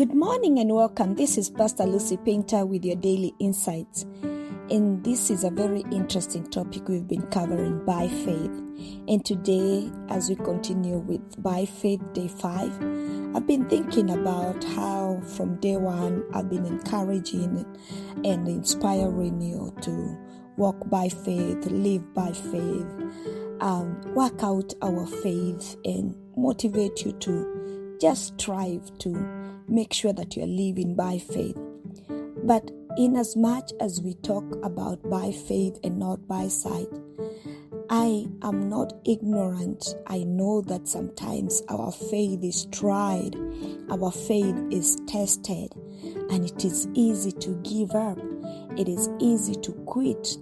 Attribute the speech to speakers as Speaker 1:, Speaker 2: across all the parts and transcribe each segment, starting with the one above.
Speaker 1: Good morning and welcome. This is Pastor Lucy Painter with your daily insights. And this is a very interesting topic we've been covering, by faith. And today, as we continue with by faith day 5, I've been thinking about how from day 1 I've been encouraging and inspiring you to walk by faith, live by faith, work out our faith and motivate you to just strive to make sure that you're living by faith. But in as much as we talk about by faith and not by sight, I am not ignorant. I know that sometimes our faith is tried, our faith is tested, and it is easy to give up. It is easy to quit.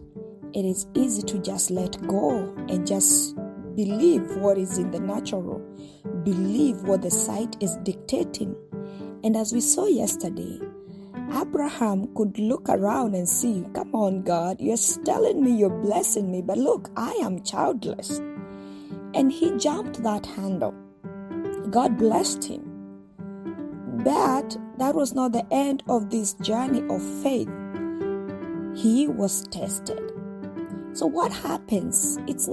Speaker 1: It is easy to just let go and just believe what is in the natural, believe what the sight is dictating. And as we saw yesterday, Abraham could look around and see, come on, God, you're telling me you're blessing me, but look, I am childless. And he jumped that handle. God blessed him. But that was not the end of this journey of faith. He was tested. So what happens? It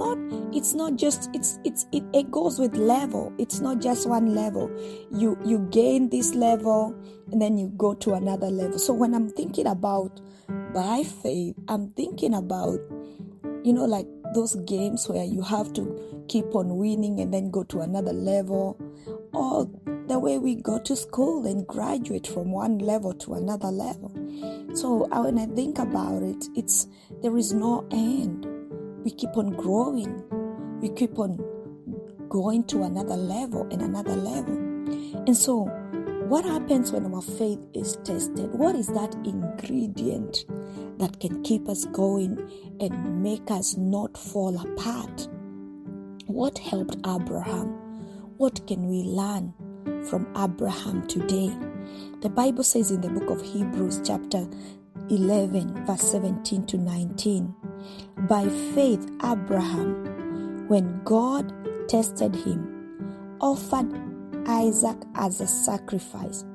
Speaker 1: goes with level. It's not just one level. You gain this level and then you go to another level. So when I'm thinking about by faith, I'm thinking about, like those games where you have to keep on winning and then go to another level, or the way we go to school and graduate from one level to another level. So when I think about it, there is no end. We keep on growing. We keep on going to another level and another level. And so what happens when our faith is tested? What is that ingredient that can keep us going and make us not fall apart? What helped Abraham? What can we learn from Abraham today? The Bible says in the book of Hebrews chapter 11 verse 17 to 19, by faith Abraham, when God tested him, offered Isaac as a sacrifice.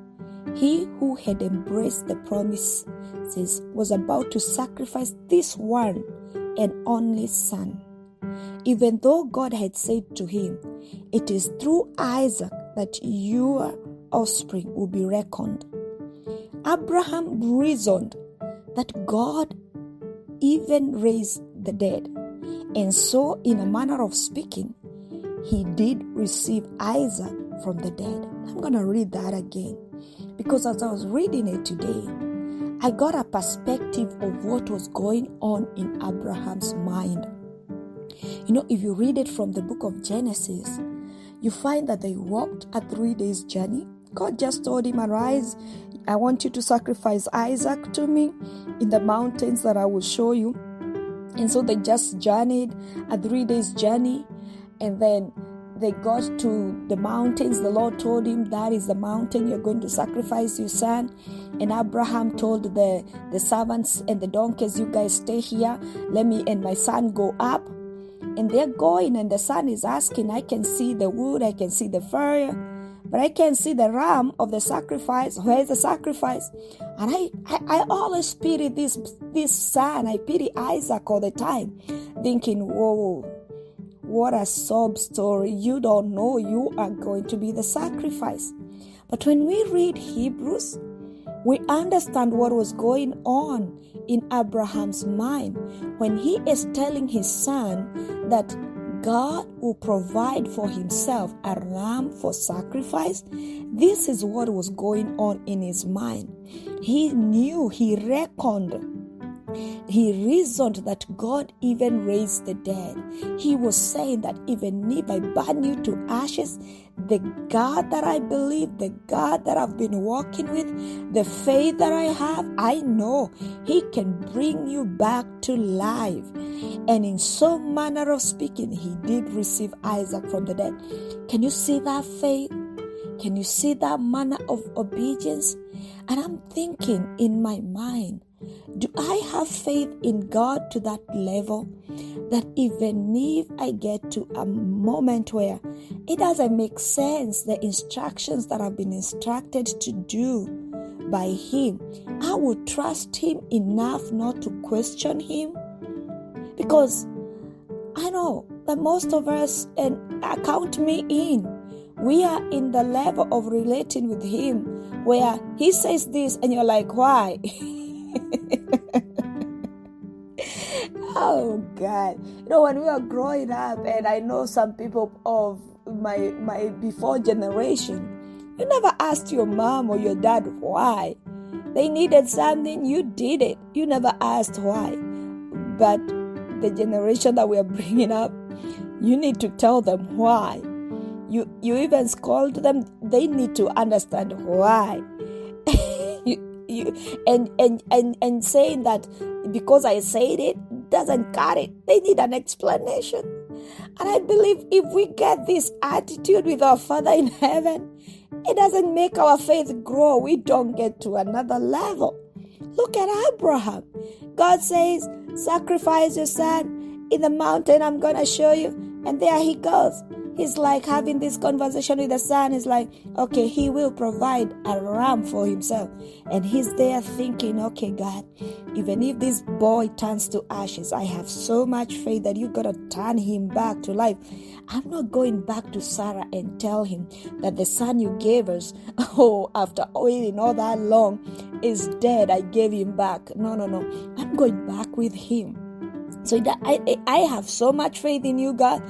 Speaker 1: He who had embraced the promises was about to sacrifice this one and only son, even though God had said to him, it is through Isaac that your offspring will be reckoned. Abraham reasoned that God even raised the dead, and so in a manner of speaking, he did receive Isaac from the dead. I'm going to read that again, because as I was reading it today, I got a perspective of what was going on in Abraham's mind. If you read it from the book of Genesis, you find that they walked a 3 days journey. God just told him, arise, I want you to sacrifice Isaac to me in the mountains that I will show you. And so they just journeyed a 3 days journey, and then they got to the mountains. The Lord told him, that is the mountain you're going to sacrifice your son. And Abraham told the servants and the donkeys, you guys stay here, let me and my son go up. And they're going, and the son is asking, I can see the wood, I can see the fire, but I can't see the ram of the sacrifice. Where is the sacrifice? And I always pity this son. I pity Isaac all the time, thinking, whoa, what a sob story. You don't know you are going to be the sacrifice. But when we read Hebrews, we understand what was going on in Abraham's mind when he is telling his son that God will provide for himself a ram for sacrifice. This is what was going on in his mind. He knew, he reckoned, he reasoned that God even raised the dead. He was saying that even if I burn you to ashes, the God that I believe, the God that I've been walking with, the faith that I have, I know He can bring you back to life. And in some manner of speaking, He did receive Isaac from the dead. Can you see that faith? Can you see that manner of obedience? And I'm thinking in my mind, Do I have faith in God to that level that even if I get to a moment where it doesn't make sense, the instructions that I've been instructed to do by Him, I will trust Him enough not to question Him? Because I know that most of us, and count me in, we are in the level of relating with Him where He says this and you're like, why? Oh God. When we were growing up, and I know some people of my before generation, you never asked your mom or your dad why. They needed something, you did it. You never asked why. But the generation that we are bringing up, you need to tell them why. You even scold them. They need to understand why. and saying that because I said it doesn't cut it. They need an explanation. And I believe if we get this attitude with our Father in heaven, it doesn't make our faith grow. We don't get to another level. Look at Abraham. God says, sacrifice your son in the mountain I'm going to show you. And there he goes. He's like having this conversation with the son. He's like, okay, he will provide a ram for himself. And he's there thinking, okay, God, even if this boy turns to ashes, I have so much faith that you're going to turn him back to life. I'm not going back to Sarah and tell him that the son you gave us, after waiting all that long, is dead. I gave him back. No. I'm going back with him. So I have so much faith in you, God.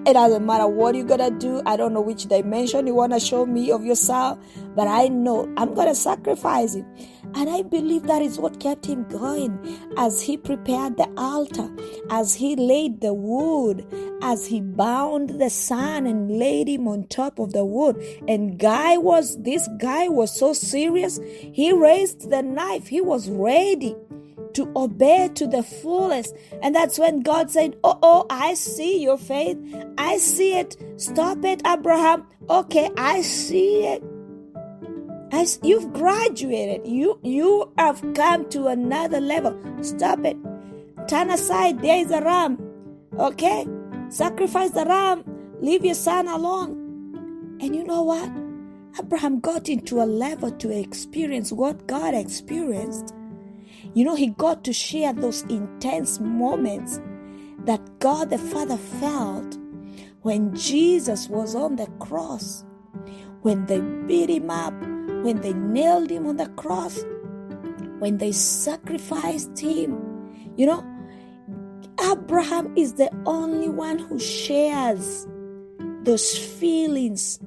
Speaker 1: It doesn't matter what you're going to do. I don't know which dimension you want to show me of yourself, but I know I'm going to sacrifice it. And I believe that is what kept him going as he prepared the altar, as he laid the wood, as he bound the son and laid him on top of the wood. And this guy was so serious. He raised the knife. He was ready to obey to the fullest. And that's when God said, I see your faith. I see it. Stop it, Abraham. Okay, I see it. You've graduated. You have come to another level. Stop it. Turn aside. There is a ram. Okay? Sacrifice the ram. Leave your son alone. And you know what? Abraham got into a level to experience what God experienced. He got to share those intense moments that God the Father felt when Jesus was on the cross, when they beat him up, when they nailed him on the cross, when they sacrificed him. Abraham is the only one who shares those feelings,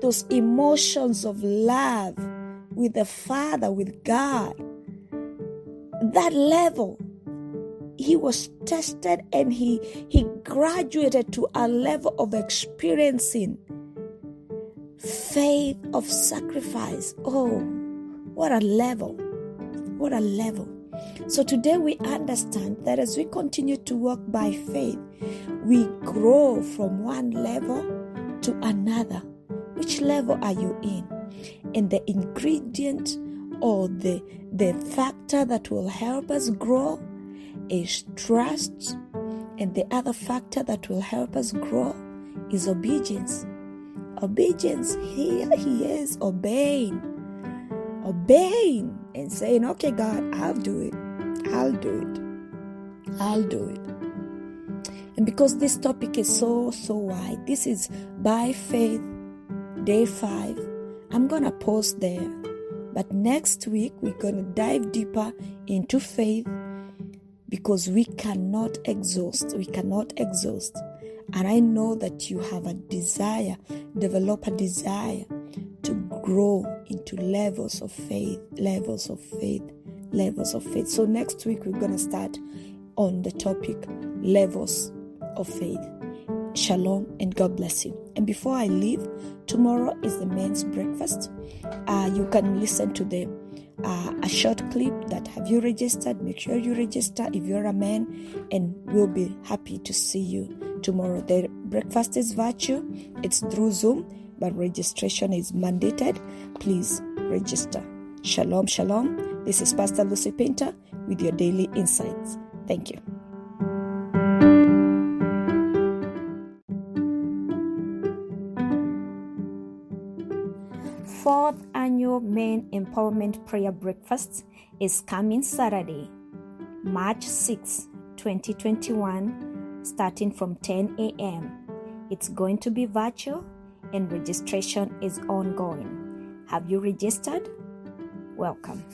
Speaker 1: those emotions of love with the Father, with God. That level, he was tested and he graduated to a level of experiencing faith of sacrifice. Oh, what a level. What a level. So today we understand that as we continue to walk by faith, we grow from one level to another. Which level are you in? And the ingredient or the factor that will help us grow is trust. And the other factor that will help us grow is obedience. Obedience, here he is obeying and saying, okay, God, I'll do it. And because this topic is so wide, this is by faith, day 5. I'm going to pause there. But next week, we're going to dive deeper into faith because we cannot exhaust. And I know that you have a desire, develop a desire to grow into levels of faith. So next week, we're going to start on the topic, levels of faith. Shalom and God bless you. And before I leave, tomorrow is the men's breakfast. You can listen to a short clip that have you registered. Make sure you register if you're a man, and we'll be happy to see you tomorrow. The breakfast is virtual. It's through Zoom, but registration is mandated. Please register. Shalom, shalom. This is Pastor Lucy Painter with your daily insights. Thank you. Fourth annual Men Empowerment Prayer Breakfast is coming Saturday, March 6, 2021, starting from 10 a.m. It's going to be virtual and registration is ongoing. Have you registered? Welcome.